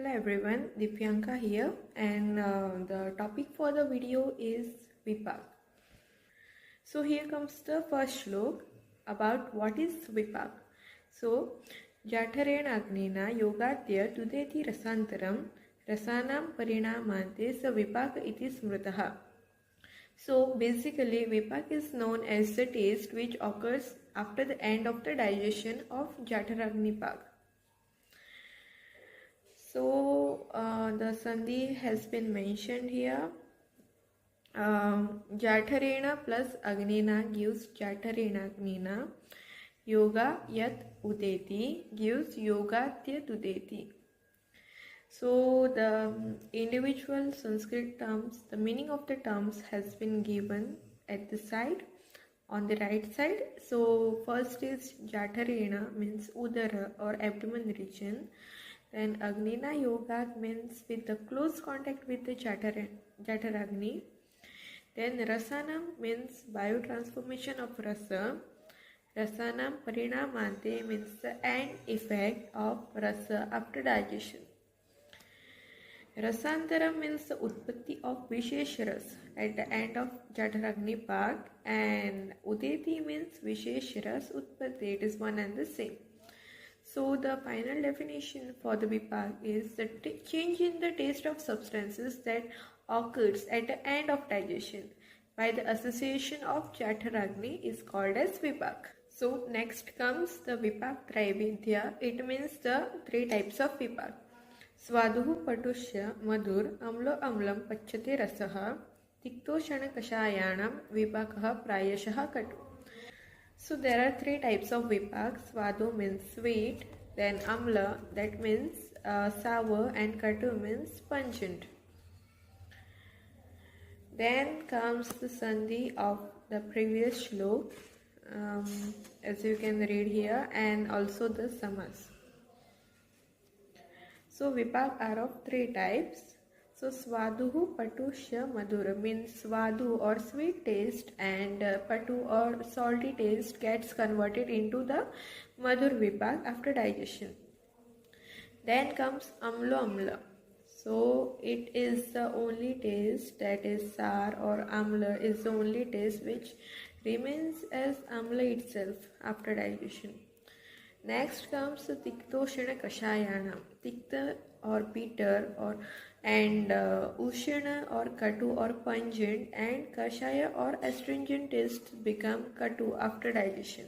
Hello everyone, Dipyanka here, and the topic for the video is Vipak. So here comes the first look about what is Vipak. So Jathareण Agnena Yogatya Tudeti Rasantaram Rasanam Parinamante Sa Vipak iti Smritaha. So basically Vipak is known as the taste which occurs after the end of the digestion of Jatharagnipak. So the sandhi has been mentioned here. Jatharena plus Agnena gives Jatharena Agnena. Yoga yat udeti gives Yogatya tudeti. So the individual Sanskrit terms, the meaning of the terms has been given at the side, on the right side. So first is Jatharena means udara or abdomen region. Then Agnena Yoga means with the close contact with the Jataragni. Then Rasanam means biotransformation of Rasa. Rasanam Parinamante means the end effect of Rasa after digestion. Rasantaram means the Utpatti of Vishesh Ras at the end of Jataragni Pak, and Udeti means Vishesh Ras Utpatti. It is one and the same. So the final definition for the Vipak is the change in the taste of substances that occurs at the end of digestion by the association of Jatharagni is called as Vipak. So next comes the Vipak Traividya. It means the three types of Vipak. Swaduhu Patushya Madur Amlo Amlam Pachyate Rasaha Tiktoshana Kashayanam Vipakaha Prayashaha Katu. So there are three types of Vipak. Swadu means sweet, then Amla that means sour, and Katu means pungent. Then comes the Sandhi of the previous shlok, as you can read here, and also the Samas. So Vipak are of three types. So Swaduhu Patushya Madhura means Swadu or sweet taste, and Patu or salty taste gets converted into the Madhur Vipak after digestion. Then comes Amlo Amla. So it is the only taste, that is Sar or Amla is the only taste which remains as Amla itself after digestion. Next comes the Tiktoshana Kashayana. Tikta or bitter and Ushana or Katu or pungent, and Kashaya or astringent taste become Katu after digestion.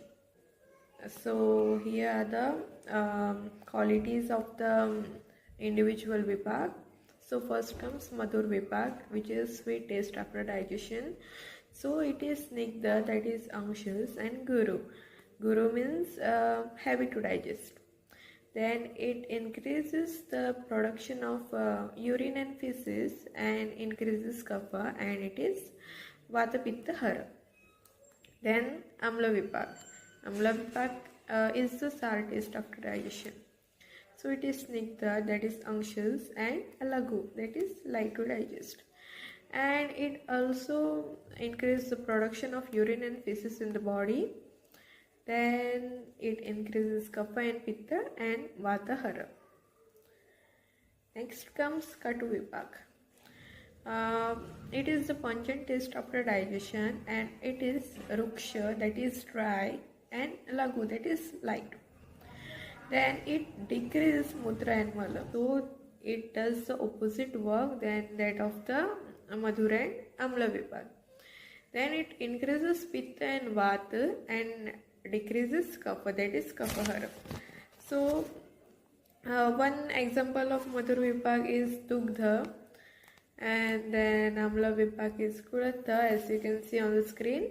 So here are the qualities of the individual Vipak. So first comes Madhur Vipak, which is sweet taste after digestion. So it is Snigdha, that is anxious, and Guru. Guru means heavy to digest. Then it increases the production of urine and feces and increases kapha, and it is Vata Pitta Hara. Then Amla Vipak. Amla Vipak is the sour taste after digestion. So it is Snigdha, that is anxious, and Lagu, that is light to digest. And it also increases the production of urine and feces in the body. Then it increases Kapha and Pitta and Vata Hara. Next comes Katu Vipak. It is the pungent taste after digestion, and it is Ruksha, that is dry, and Lagu, that is light. Then it decreases Mudra and Mala. So it does the opposite work than that of the Madhura and Amla Vipak. Then it increases Pitta and Vata and decreases Kapha, that is Kapahara. So one example of Madhur Vipak is Dugdha, and then Amla Vipak is Kuratha, as you can see on the screen.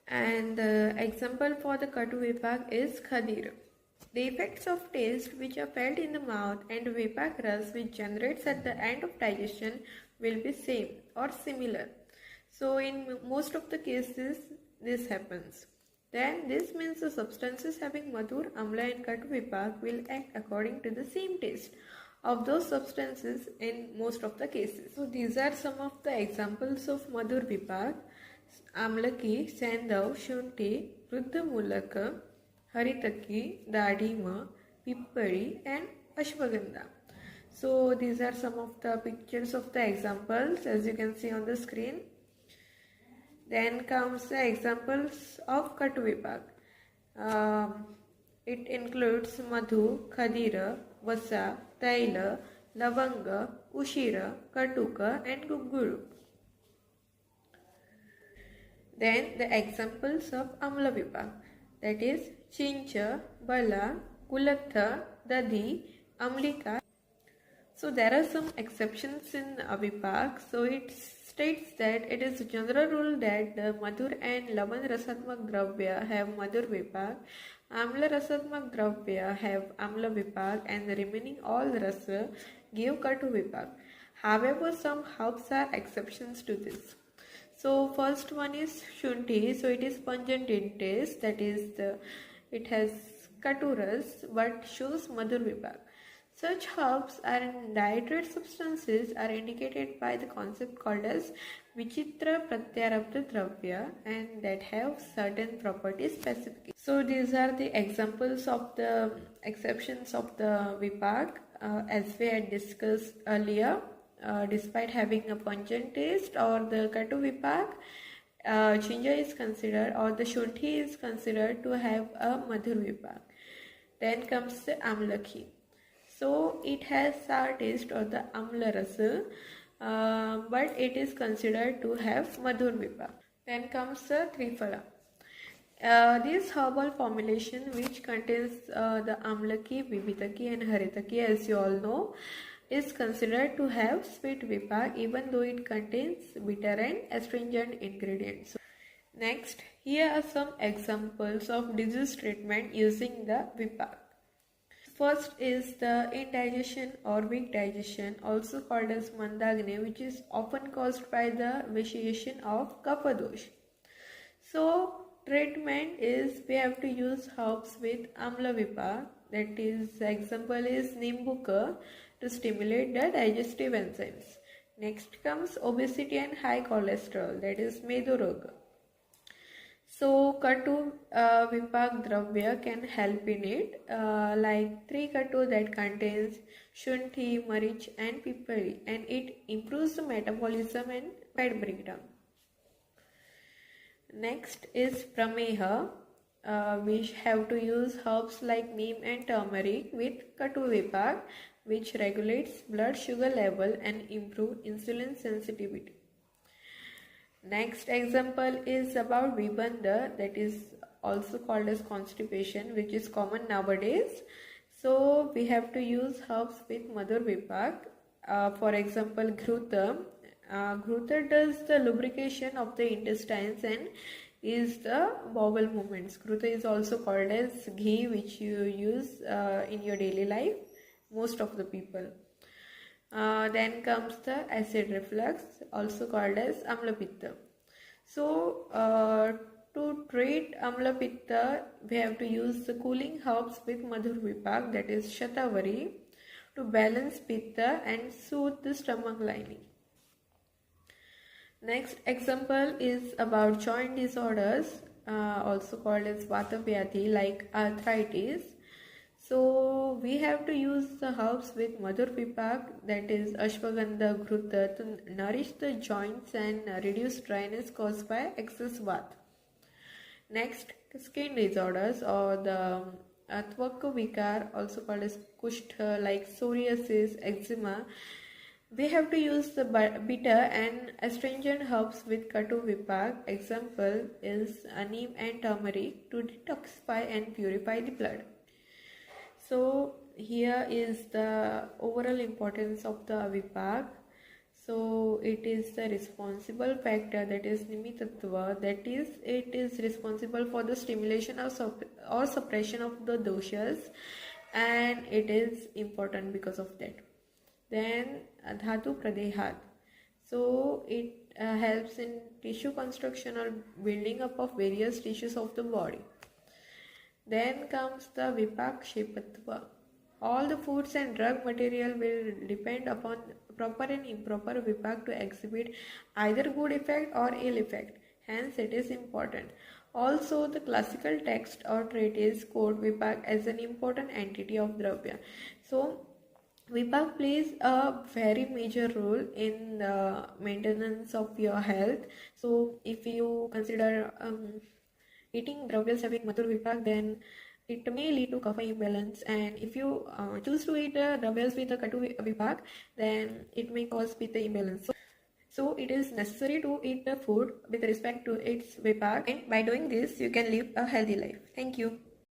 And the example for the Katu Vipak is Khadira. The effects of taste which are felt in the mouth and Vipak Ras which generates at the end of digestion will be same or similar. So in most of the cases this happens. Then this means the substances having Madhur, Amla and Katu Vipak will act according to the same taste of those substances in most of the cases. So these are some of the examples of Madhur Vipak: Amlaki, Sandav, Shunti, Ruddha Mulaka, Haritaki, Dadima, Pippari and Ashwagandha. So these are some of the pictures of the examples as you can see on the screen. Then comes the examples of Katu Vipag. It includes Madhu, Khadira, Vasa, Taila, Lavanga, Ushira, Katuka and Guguru. Then the examples of Amla Vipag, that is Chincha, Bala, Kulatha, Dadi, Amlika. So there are some exceptions in Vipag. So it states that it is a general rule that the Madhur and Lavan Rasatmak Dravya have Madhur Vipag, Amla Rasatmak Dravya have Amla Vipag, and the remaining all Rasa give Katu Vipag. However, some herbs are exceptions to this. So first one is Shunti. So it is pungent in taste, that is it has Katuras but shows Madhur Vipag. Such herbs and dietary substances are indicated by the concept called as Vichitra Pratyarabdha Dravya and that have certain properties specific. So these are the examples of the exceptions of the Vipag as we had discussed earlier. Despite having a pungent taste or the Katu Vipag, Chinja is considered or the Shunthi is considered to have a Madhur Vipag. Then comes the Amlaki. So it has sour taste or the Amla Rasa, but it is considered to have Madhur Vipag. Then comes the Triphala. This herbal formulation which contains the Amlaki, Vivitaki and Haritaki, as you all know, is considered to have sweet Vipag even though it contains bitter and astringent ingredients. Next, here are some examples of disease treatment using the Vipag. First is the indigestion or weak digestion, also called as Mandagni, which is often caused by the vitiation of Kapha dosh. So treatment is we have to use herbs with Amla Vipag, that is example is Nimbuka, to stimulate the digestive enzymes. Next comes obesity and high cholesterol, that is Meduroga. So Katu Vipag Dravya can help in it, like 3 Katu that contains Shunthi, Marich and Pipari, and it improves the metabolism and fat breakdown. Next is Prameha. We have to use herbs like neem and turmeric with Katu Vipag, which regulates blood sugar level and improve insulin sensitivity. Next example is about Vibandha, that is also called as constipation, which is common nowadays. So we have to use herbs with Madhur Vipag. For example, Ghruta. Ghruta does the lubrication of the intestines and is the bowel movements. Ghruta is also called as ghee, which you use in your daily life, most of the people. Then comes the acid reflux, also called as Amla Pitta. So to treat Amla Pitta, we have to use the cooling herbs with Madhur Vipag, that is Shatavari, to balance Pitta and soothe the stomach lining. Next example is about joint disorders, also called as Vata Vyadhi, like arthritis. So we have to use the herbs with Madhur Vipag, that is Ashwagandha, Ghruta, to nourish the joints and reduce dryness caused by excess Vata. Next, skin disorders or the Tvaka Vikar, also called as Kushtha, like psoriasis, eczema. We have to use the bitter and astringent herbs with Katu Vipag. Example is neem and turmeric to detoxify and purify the blood. So here is the overall importance of the Vipag. So it is the responsible factor, that is Nimitatva, that is it is responsible for the stimulation or suppression of the doshas, and it is important because of that. Then Dhatu Pradehat. So it helps in tissue construction or building up of various tissues of the body. Then comes the Vipakshepatva. All the foods and drug material will depend upon proper and improper Vipag to exhibit either good effect or ill effect. Hence it is important. Also the classical text or treatise quote Vipag as an important entity of Dravya. So Vipak plays a very major role in the maintenance of your health. So if you consider eating dravyas having Mathur Vipak, then it may lead to kapha imbalance, and if you choose to eat dravyas with a Katu Vipak, then it may cause pitta imbalance. So it is necessary to eat the food with respect to its Vipak, and by doing this you can live a healthy life. Thank you.